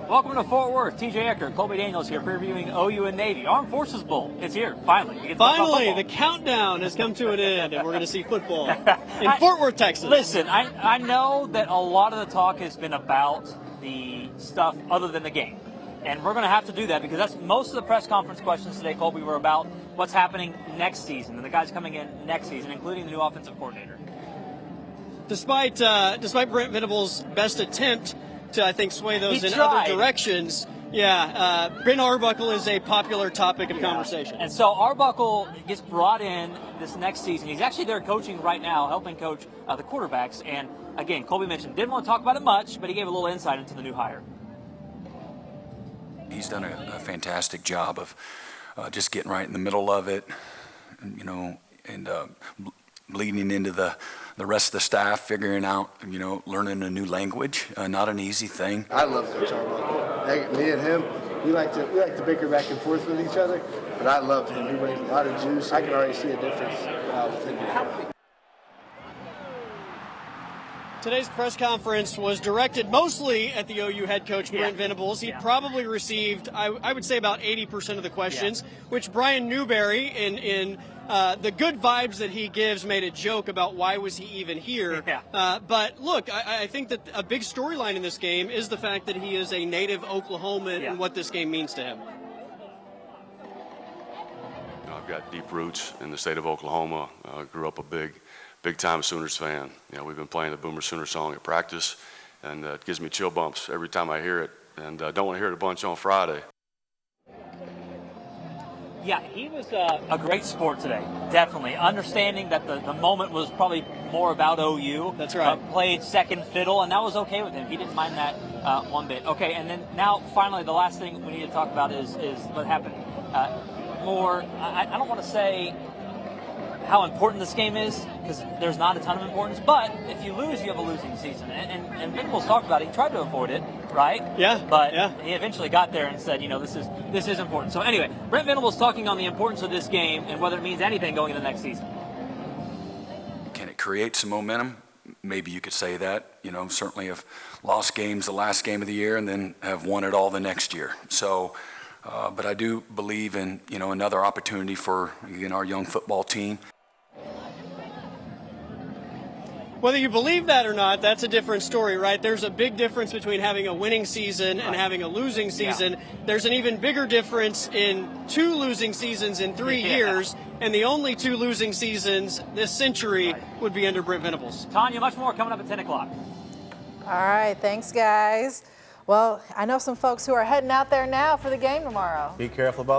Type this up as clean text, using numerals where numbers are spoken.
Welcome to Fort Worth. TJ Eckert, Colby Daniels here previewing OU and Navy. Armed Forces Bowl. It's here, finally. Finally, the countdown has come to an end, and we're going to see football in Fort Worth, Texas. Listen, I know that a lot of the talk has been about the stuff other than the game. And we're going to have to do that because that's most of the press conference questions today, Colby, were about what's happening next season and the guys coming in next season, including the new offensive coordinator. Despite Brent Venables' best attempt to, I think, sway those in other directions, Ben Arbuckle is a popular topic of conversation. And so Arbuckle gets brought in this next season. He's actually there coaching right now, helping coach the quarterbacks. And again, Colby mentioned, didn't want to talk about it much, but he gave a little insight into the new hire. He's done a fantastic job of just getting right in the middle of it, and bleeding into the rest of the staff, figuring out, learning a new language, not an easy thing. I love Coach Arbuckle. Me and him, we like to bicker back and forth with each other, but I loved him. He brings a lot of juice. I can already see a difference with him. Today's press conference was directed mostly at the OU head coach, Brent Venables. He probably received, I would say, about 80% of the questions, which Brian Newberry, in the good vibes that he gives, made a joke about why was he even here. But look, I think that a big storyline in this game is the fact that he is a native Oklahoman and what this game means to him. I've got deep roots in the state of Oklahoma. Grew up a big-time Sooners fan. We've been playing the Boomer Sooner song at practice, and it gives me chill bumps every time I hear it, and I don't want to hear it a bunch on Friday. Yeah, he was a great sport today, definitely. Understanding that the moment was probably more about OU. That's right. Played second fiddle, and that was okay with him. He didn't mind that one bit. Okay, and then now, finally, the last thing we need to talk about is what happened more. I don't want to say how important this game is, because there's not a ton of importance, but if you lose, you have a losing season. And Venables talked about it. He tried to avoid it, right? But he eventually got there and said, this is important. So anyway, Brent Venables talking on the importance of this game and whether it means anything going into the next season. Can it create some momentum? Maybe you could say that. Certainly have lost games the last game of the year and then have won it all the next year. So, but I do believe in, another opportunity for, again, our young football team. Whether you believe that or not, that's a different story, right? There's a big difference between having a winning season and having a losing season. There's an even bigger difference in 2 losing seasons in 3 years, and the only 2 losing seasons this century would be under Brent Venables. Tanya, much more coming up at 10 o'clock. All right, thanks, guys. Well, I know some folks who are heading out there now for the game tomorrow. Be careful about